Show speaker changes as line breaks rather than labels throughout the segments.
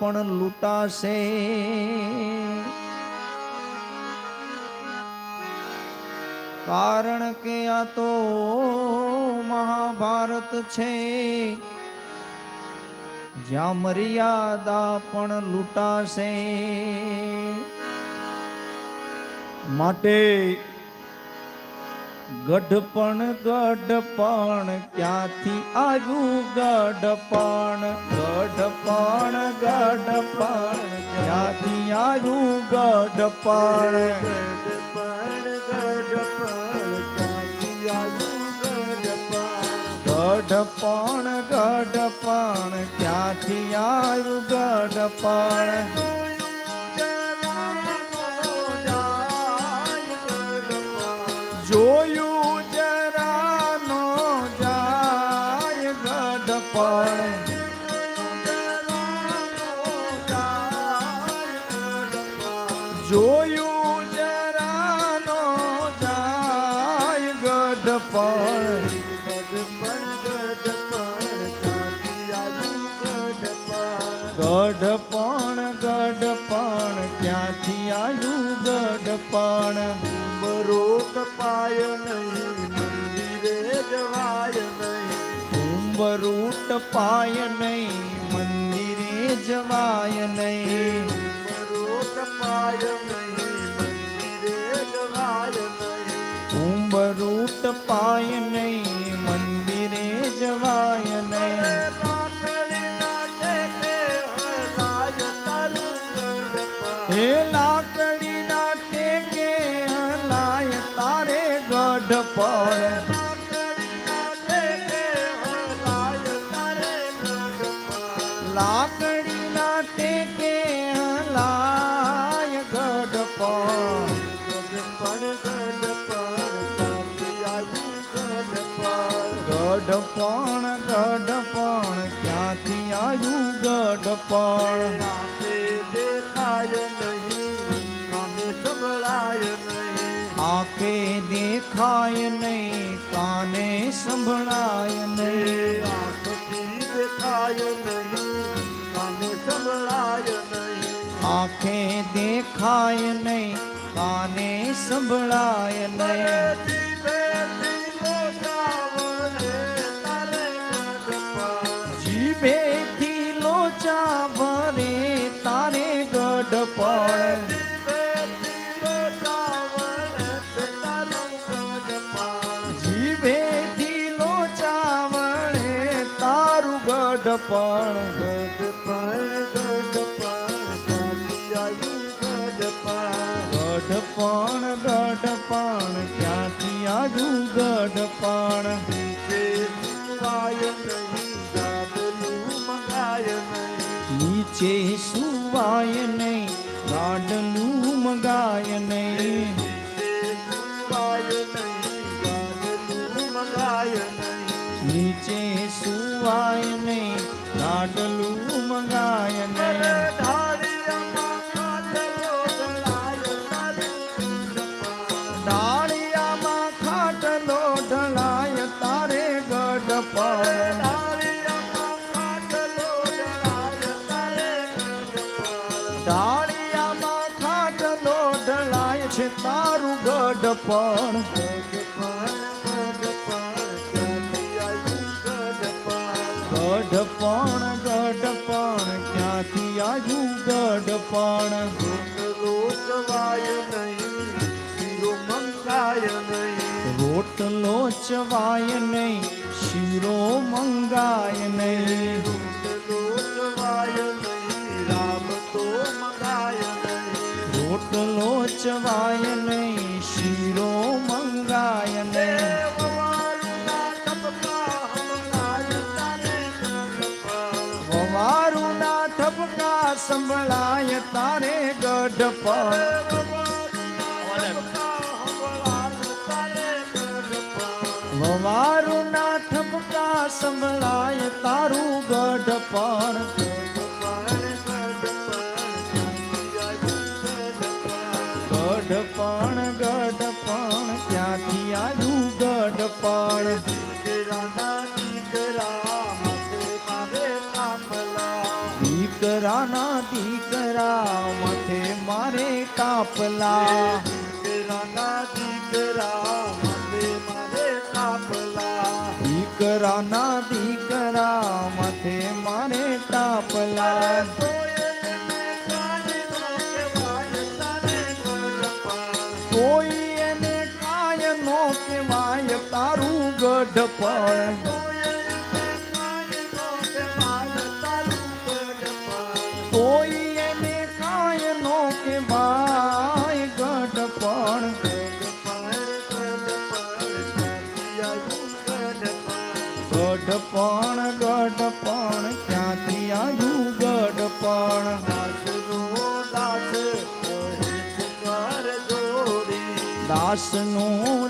પણ લૂંટાશે. કારણ કે આ તો મહાભારત છે, જ્યાં મર્યાદા પણ લૂંટાશે. માટે ગઢપણ ગઢપણ ક્યાંથી આવ્યું? ગઢપણ ગઢપણ ગઢપણ ક્યાંથી આવ્યું? ગઢપણ ગઢપણ ગઢપણ ક્યાંથી આવ્યું? ગઢપણ જોયું જરા નો જાય ગઢપણ. જોયું જરા નો જાય ગઢપણ. ગઢપણ ગઢપણ ક્યાંથી આવ્યું? ગઢપણ
બરોત પાય નહીં મંદિરે જવાય નહીં.
ઉંબરૂટ પાય નહીં મંદિરે જવાય નહીં.
બરોત પાય નહીં મંદિરે જવાય નહીં.
ઉંબરૂટ પાય નહીં મંદિરે જવાય નહીં. હે લાકડી ના ટેકે હલાય તારે ગઢપણ. લાકડી ના ટેકે હલાય ગઢપણ. ગઢપણ ગઢપણ ક્યાંથી આવ્યું? ગઢપણ
દેખાય નહીં કાને સંભળાય નહીં.
આંખે દેખાય નહીં કાને સંભળાય નહીં.
આંખથી દેખાય નહીં કાને સંભળાય નહીં.
આંખે દેખાય નહીં કાને સંભળાય નહીં. જીભેથી લોચા ભરે તારે ગઢપણ. જીભેથી લોચા વળે તારું ગઢપણ. ગઢપણ ગઢપણ ક્યાંથી આવ્યું? ગઢપણ નીચે સુવાય નહીં ગાડલું મગાય નહીં. નીચે સુવાય નહીં ગાડલું મગાય નહીં. ડાળિયામાં ખાટલો ઢળાય તારે ગઢપણ. ડાળિયામાં ખાટલો ઢળાય છે તારું ગઢપણ. ગઢપણ ગઢપણ ક્યાંથી આવ્યું? ગઢપણ રોટલો ચવાય નહીં શીરો મંગાય નહીં. રોટલો ચવાય નહીં શીરો મંગાય નહીં. વવારું ના ઠપકા સંભળાય તારે ગઢપણ. વવારું ના ઠપકા સંભળાય તારું ગઢપણ. ગઢપણ ગઢપણ ક્યાંથી આવ્યું? ગઢપણ દીકરાના દીકરા માથે મારે કાપલા
દીકરાના દીકરા માથે મારે કાપલા
દીકરાના દીકરા માથે મારે તાપલા કોઈ એને કાય નો કહેવાય તારું ગઢપણ કોઈ એને કાય નો કહેવાય ગઢપણ ગઢપણ ગઢપણ ક્યાંથી આવ્યું ગઢપણ દાસનો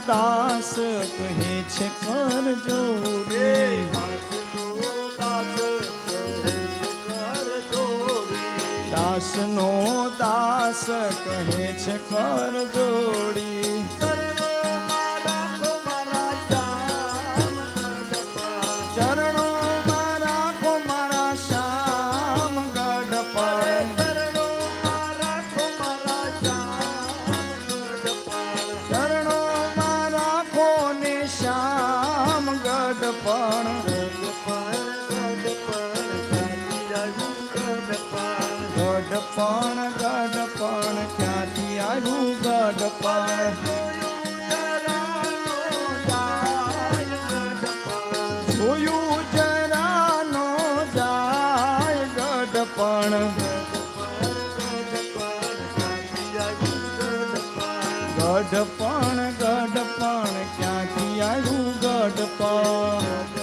દાસ કહે છે કર જોડી દાસનો દાસ કહે છે કર જોડી ચરણો મારા કો મારા શ્યામ ગઢપણ ચરણો મારા કોને શ્યામ ગઢપણ ગઢપણ ગઢપણ ક્યાંથી આવ્યું ગઢપણ જોયું જરા નો જાય ગઢપણ ગઢપણ ગઢપણ ક્યાંથી આવ્યું ગઢપણ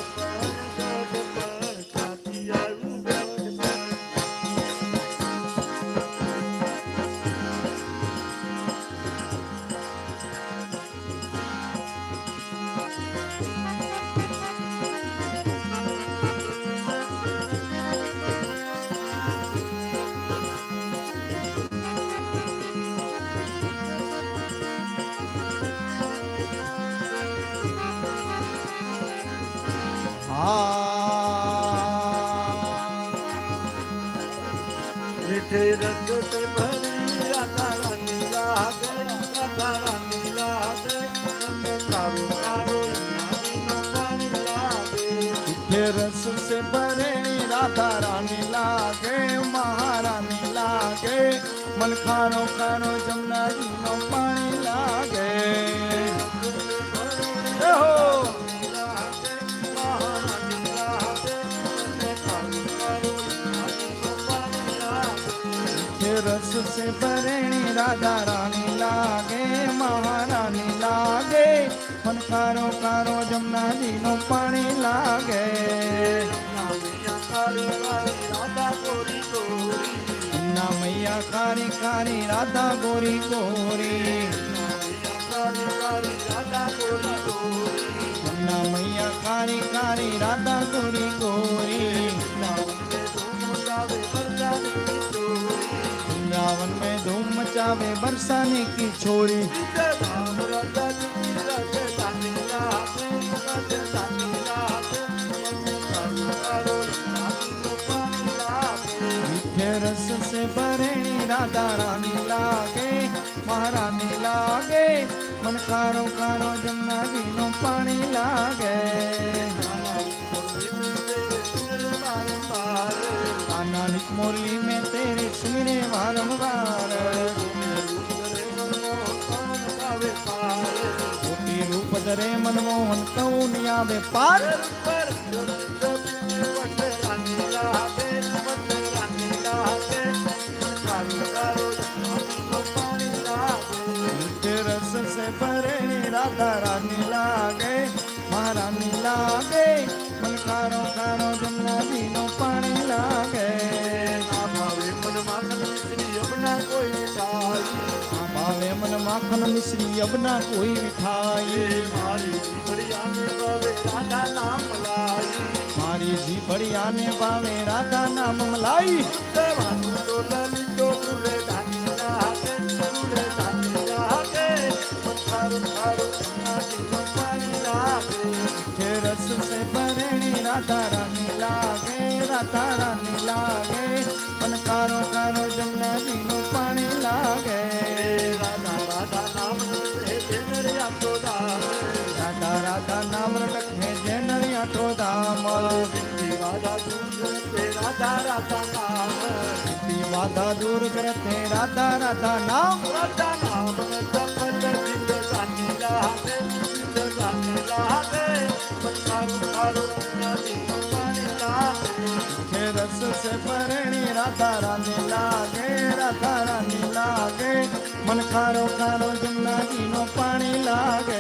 मीठे रंग से भरी राधा रानी लागे राधा रानी लागे कारो कारो रानी लागे
मीठे रस से भरे राधा रानी लागे महारानी लागे मन खारो खारो जमुना जी नो पानी लागे हो रस से भरेणी राधा रानी लागे महारानी लागे मन कारो कारो जमुना जी नो पानी लागे
राधा गोरी गोरी
ना मैया कारी कारी राधा गोरी गोरी
राधा गोरी गोरी
ना मैया कारी कारी राधा गोरी गोरी वृंदावन में धूम मचावे बरसाने की छोरी मीठे रस से भरेणी राधा रानी लागे महारानी लागे मन कारो कारो जमुना जी नो पानी लागे नानक मुरली में तेरे सुमिरे वारंवार कोटि रूप धरे मनमोहन कौन आवे पार मीठे रस से भरे राधा रानी लागे महारानी लागे मन कारो कारो जमुना जी नो पानी लागे
भावे मन माखन मिश्री अपना कोई मिठाई
भावे मन माखन मिश्री अब ना कोई मिठाई
मारी बढ़िया में भावे राधा नाम लाई
मारी जी बढ़िया ने भावे राधा नाम मलाई
देवानु तो लली तो पूरे दानी लागे पूरे दानी लागे मन खारो खारो नाची मन पानी लागे
के रस से भरेणी राधा रानी लागे राधा रानी लागे मन कारो ખારો જમનાજીનું પાણી લાગે
રાધા રાધા નામ રટે જેને આટો ધામ
રાધા રાધા નામ રટકે જેને આટો ધામ
રાધા દૂર રાધા રાધા નામ
વાધા દૂર કરતે રાધા રાધા નામ
રાધા નામ જપત જિંદગાની લાગે જિંદગાની લાગે ખારો ખારો જમનાજીનું પાણી લાગે
કે રસ સે પરણી રાધા રાની લાગે રાધા રાની લાગે મન ખારો ખારો જમનાજીનો પાણી લાગે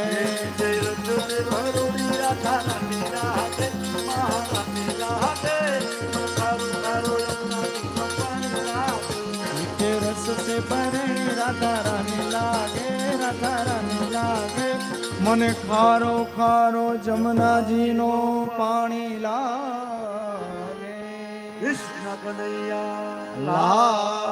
જય રજો ભરોડી રાધા રાની લાગે મહારાની લાગે ખારો ખારો જમનાજીનું પાણી લાગે
કે રસ સે પરણી રાધા રાની લાગે રાધા રાની લાગે મને ખારો ખારો જમનાજીનો પાણી લાગે
કૃષ્ણ કનૈયા
લાગે